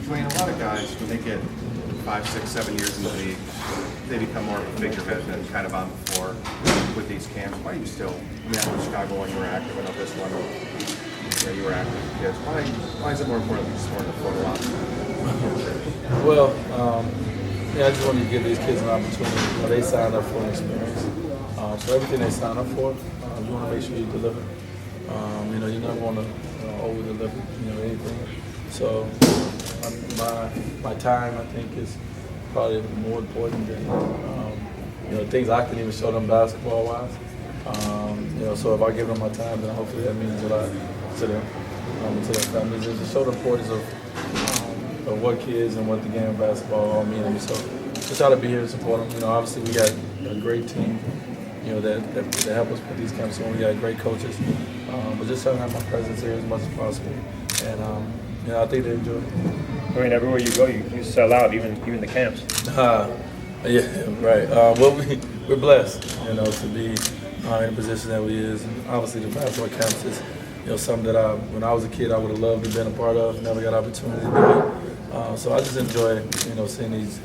Dwyane, a lot of guys, when they get 5, 6, 7 years in the league, they become more of a figurehead than kind of on the floor with these camps. Why are you still, I mean, I know Chicago when you were active, I know this one, you were active with kids. Why is it more important than just more on the floor a lot? Well, I just wanted to give these kids an opportunity. They signed up for an experience. So everything they sign up for, you want to make sure you deliver. You never want to over-deliver, anything. So my time, I think, is probably more important than, things I can even show them basketball-wise. So if I give them my time, then hopefully that means a lot to them, to their families. Just to show the importance of what kids and what the game of basketball all mean to me. So just try to be here to support them. Obviously we got a great team, that help us put these camps on. We got great coaches. But just trying to have my presence here as much as possible. And I think they enjoy it. I mean, everywhere you go, you sell out, even the camps. Yeah, right. We're blessed, to be in the position that we is. And obviously the basketball camps is, something that when I was a kid, I would have loved to have been a part of. Never got opportunity to do it. So I just enjoy, seeing these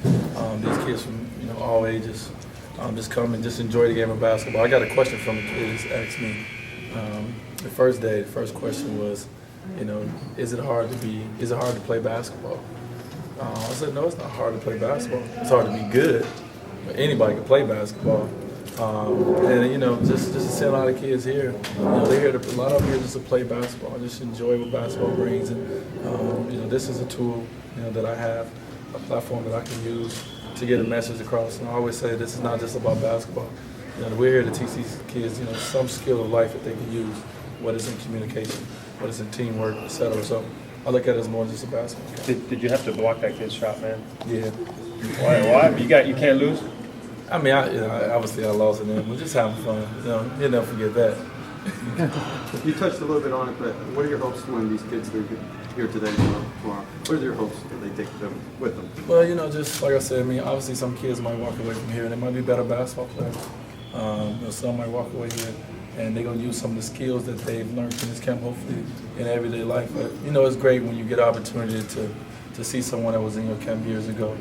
kids from, all ages just come and just enjoy the game of basketball. I got a question from the kids asked me the first day. The first question was, is it hard to play basketball? I said, no, it's not hard to play basketball. It's hard to be good, but anybody can play basketball. Just to see a lot of kids here, they're here. A lot of them here just to play basketball, just enjoy what basketball brings. And this is a tool, that I have, a platform that I can use to get a message across. And I always say this is not just about basketball. We're here to teach these kids, some skill of life that they can use, whether it's in communication, whether it's in teamwork, etc. So I look at it as more than just a basketball. Did you have to block that kid's shot, man? Yeah. Why? You can't lose. I mean, obviously I lost it, and we're just having fun. You'll never forget that. You touched a little bit on it, but what are your hopes when these kids are here today, tomorrow? What are your hopes that they take them with them? Well, just like I said, obviously some kids might walk away from here and they might be better basketball players. Some might walk away here and they're going to use some of the skills that they've learned from this camp, hopefully, in everyday life. But, it's great when you get an opportunity to see someone that was in your camp years ago.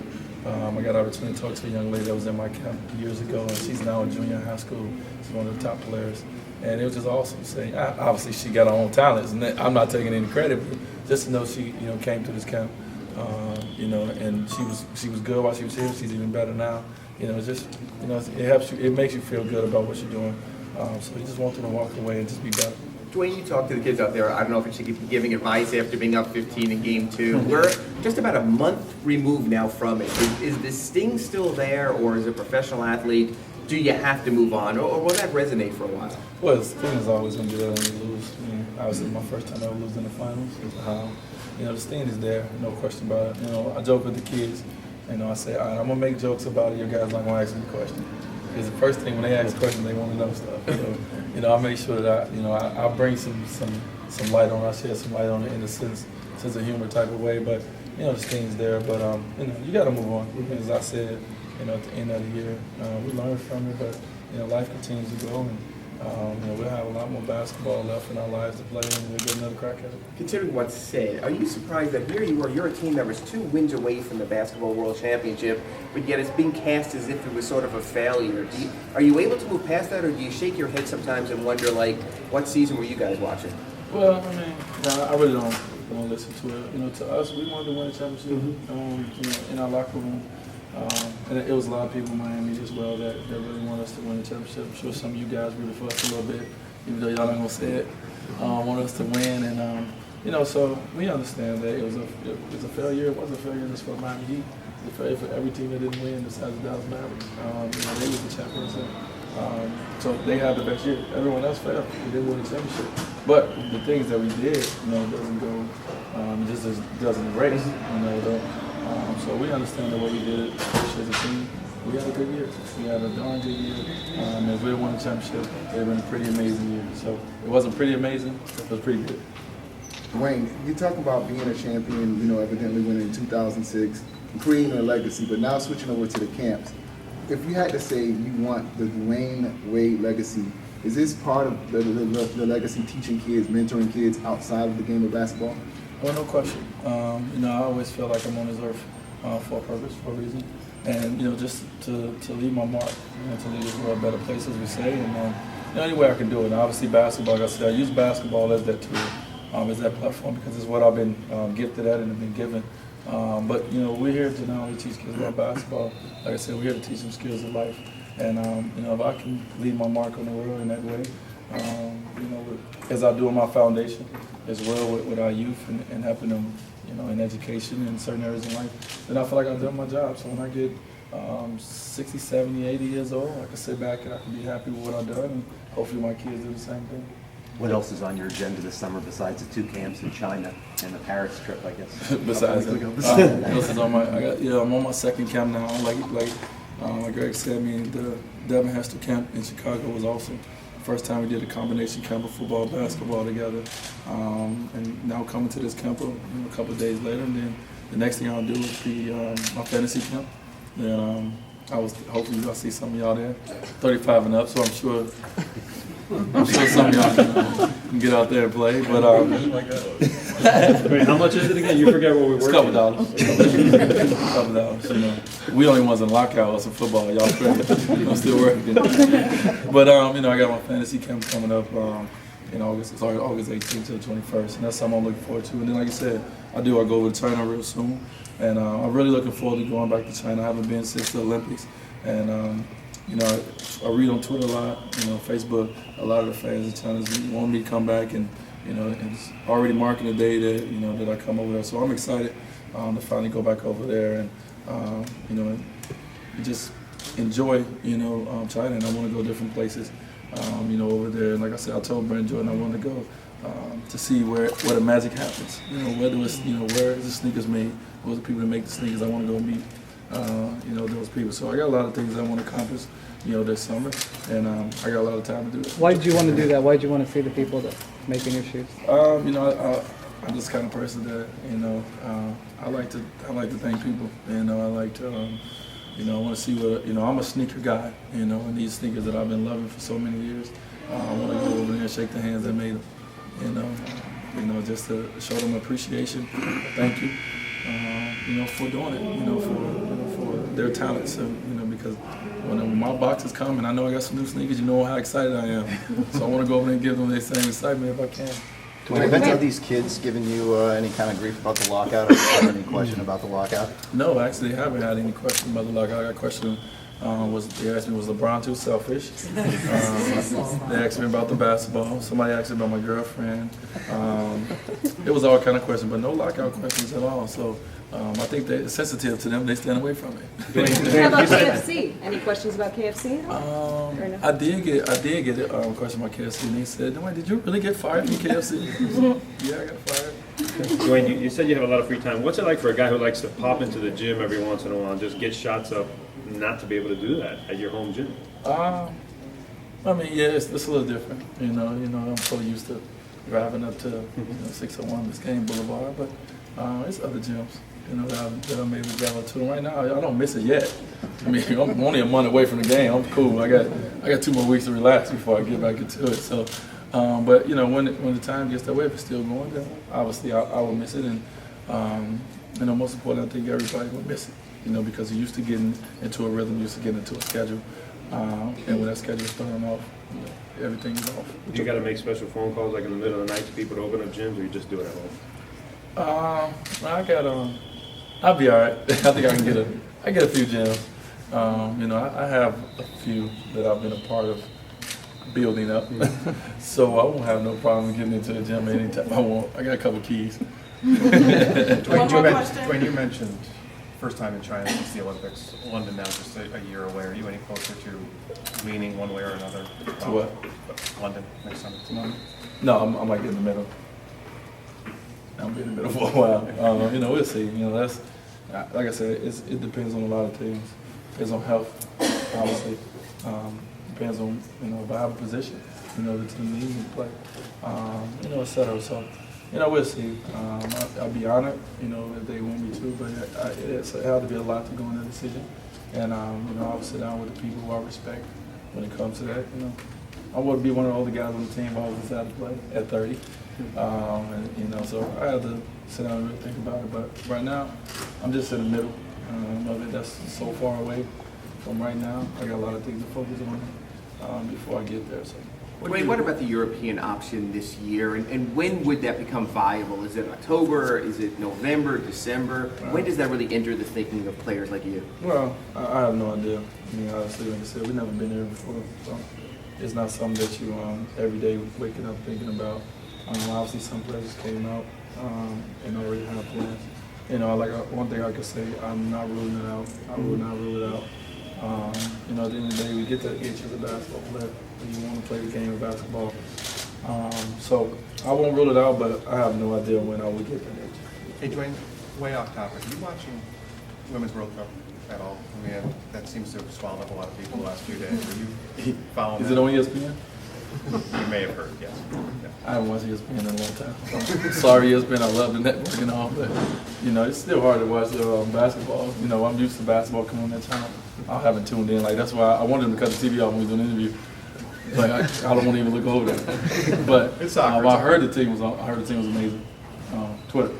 I got an opportunity to talk to a young lady that was in my camp years ago, and she's now in junior high school. She's one of the top players. And it was just awesome saying, obviously she got her own talents, and I'm not taking any credit, but just to know she, came to this camp, and she was good while she was here. She's even better now. It helps you, it makes you feel good about what you're doing. So you just want them to walk away and just be better. Dwyane, you talk to the kids out there. I don't know if it should be giving advice after being up 15 in game 2. We're just about a month removed now from it. Is the sting still there, or as a professional athlete, do you have to move on, or will that resonate for a while? Well, the sting is always going to be there when you lose. Obviously, my first time ever losing in the finals. The sting is there, no question about it. I joke with the kids. I say, all right, I'm going to make jokes about it. You guys not going to ask me a question. Because the first thing when they ask questions, they want to know stuff. So, I make sure that I bring some light on it. I share some light on it in a sense of humor type of way. But the sting's there. But you got to move on. As I said, at the end of the year, we learn from it. But life continues to go, and we'll have a lot more basketball left in our lives to play, and we'll get another crack at it. Considering what's said, are you surprised that here you are, you're a team that was 2 wins away from the Basketball World Championship, but yet it's being cast as if it was sort of a failure? Are you able to move past that, or do you shake your head sometimes and wonder, what season were you guys watching? Well, I really don't listen to it. To us, we wanted to win a championship. In our locker room. And it was a lot of people in Miami as well that really want us to win the championship. I'm sure some of you guys rooted for us a little bit, even though y'all not gonna say it. Want us to win, and so we understand that it was a failure. It wasn't a failure just for Miami Heat. It was a failure for every team that didn't win besides the Dallas Mavericks. They were the champions, so they had the best year. Everyone else failed. They didn't win the championship. But the things that we did, doesn't go, just doesn't erase. So we understand that what we did as a team. We had a good year. We had a darn good year. If we won the championship, it would have been a pretty amazing year. So it wasn't pretty amazing, it was pretty good. Dwyane, you talk about being a champion, evidently winning in 2006, creating a legacy, but now switching over to the camps. If you had to say you want the Dwyane Wade legacy, is this part of the legacy, teaching kids, mentoring kids outside of the game of basketball? Well, no question. I always feel like I'm on this earth for a purpose, for a reason, and just to leave my mark, to leave this world a better place, as we say, and any way I can do it. And obviously, basketball. Like I said, I use basketball as that tool, as that platform, because it's what I've been gifted at and have been given. But we're here to not only teach kids about basketball. Like I said, we're here to teach them skills of life, and if I can leave my mark on the world in that way. As I do in my foundation as well with our youth and helping them, in education in certain areas in life, then I feel like I've done my job. So when I get 60, 70, 80 years old, I can sit back and I can be happy with what I've done, and hopefully my kids do the same thing. What else is on your agenda this summer besides the 2 camps in China and the Paris trip, I guess? Besides that, what else is on I'm on my 2nd camp now. Like Greg said, the Devin Hester camp in Chicago was awesome. First time we did a combination camp of football, basketball together, and now coming to this camp a couple of days later, and then the next thing I'll do is be my fantasy camp. And hopefully I'll see some of y'all there, 35 and up. So I'm sure some of y'all can get out there and play. But Wait, how much is it again? You forget what we were. It's a couple dollars. Couple dollars. We only ones in lockout us in football. Y'all crazy. I'm still working. But I got my fantasy camp coming up in August. It's August 18th to the 21st, and that's something I'm looking forward to. And then, like I said, I go over to China real soon, and I'm really looking forward to going back to China. I haven't been since the Olympics, and I read on Twitter a lot, Facebook. A lot of the fans in China want me to come back, and it's already marking the day that that I come over there. So I'm excited to finally go back over there and just enjoy China. And I want to go different places over there. And like I said, I told Brandon Jordan I want to go to see where the magic happens. Whether it's where the sneakers made, who's the people that make the sneakers. I want to go meet those people. So I got a lot of things I want to accomplish this summer, and I got a lot of time to do it. Why did you want to do that? Why did you want to see the people that making your shoes? I'm this kind of person that I like to thank people. I like to I want to see what I'm a sneaker guy. And these sneakers that I've been loving for so many years. I want to go over there and shake the hands that made them. Just to show them appreciation. Thank you. For doing it. For their talents. Because when my boxes come and I know I got some new sneakers, you know how excited I am. So I want to go over there and give them the same excitement if I can. Have these kids given you any kind of grief about the lockout, or have any question about the lockout? No, actually, I haven't had any question about the lockout. I got a question. They asked me, was LeBron too selfish? They asked me about the basketball. Somebody asked me about my girlfriend. It was all kind of questions, but no lockout questions at all. So I think they're sensitive to them. They stand away from it. How about KFC? Any questions about KFC? I did get a question about KFC, and they said, "Dwyane, did you really get fired from KFC?" Yeah, I got fired. Dwyane, you said you have a lot of free time. What's it like for a guy who likes to pop into the gym every once in a while and just get shots up, not to be able to do that at your home gym? Yeah, it's a little different. I'm so used to driving up to 601 Biscayne Boulevard, but it's other gyms. That I'm able to drive up to. Right now, I don't miss it yet. I'm only a month away from the game. I'm cool. I got 2 more weeks to relax before I get back into it. So, but when the time gets that way, if it's still going, then obviously I will miss it. And most importantly, I think everybody will miss it. Because you're used to getting into a rhythm, used to getting into a schedule, and when that schedule is thrown off, everything is off. You got to make special phone calls like in the middle of the night to people to open up gyms, or you just do it at home? I'll be all right. I think I get a few gyms. I have a few that I've been a part of building up, so I won't have no problem getting into the gym anytime I want. I got a couple keys. Dwyane, you mentioned first time in China since the Olympics. London now just a year away. Are you any closer to leaning one way or another? To what? London next summer. No, I'm like in the middle. I'm in the middle for a while. We'll see. That's like I said. It depends on a lot of things. Depends on health, obviously. Depends on if I have a position. The team needs me to play. Et cetera. So we'll see. I'll be honored. If they want me to, but it had to be a lot to go in that decision. And I'll sit down with the people who I respect when it comes to that. I want to be one of the older guys on the team who always decided to play at 30. And, you know, so I had to sit down and really think about it. But right now, I'm just in the middle of it. That's so far away from right now. I got a lot of things to focus on before I get there. So. Dwyane, what about the European option this year, and when would that become viable? Is it October? Is it November, December? When does that really enter the thinking of players like you? Well, I have no idea. I mean, honestly, like I said, we've never been there before, so it's not something that you every day waking up thinking about. Obviously, some players came out and already have plans. You know, like one thing I could say, I'm not ruling it out. I will not rule it out. You know, at the end of the day, we get to the itch as a basketball player. You want to play the game of basketball. So I won't rule it out, but I have no idea when I will get that itch. Hey, Dwyane, way off topic. Are you watching Women's World Cup at all? I mean, that seems to have swallowed up a lot of people the last few days. Are you following Is it on ESPN? You may have heard, yes. Yeah. I haven't watched ESPN in a long time. I'm sorry, ESPN. I love the network and all, but you know, it's still hard to watch basketball. You know, I'm used to basketball coming on that channel. I haven't tuned in. Like that's why I wanted them to cut the TV off when we was doing an interview. Like I don't want to even look over there. But It's soccer. I heard the team was amazing. Twitter.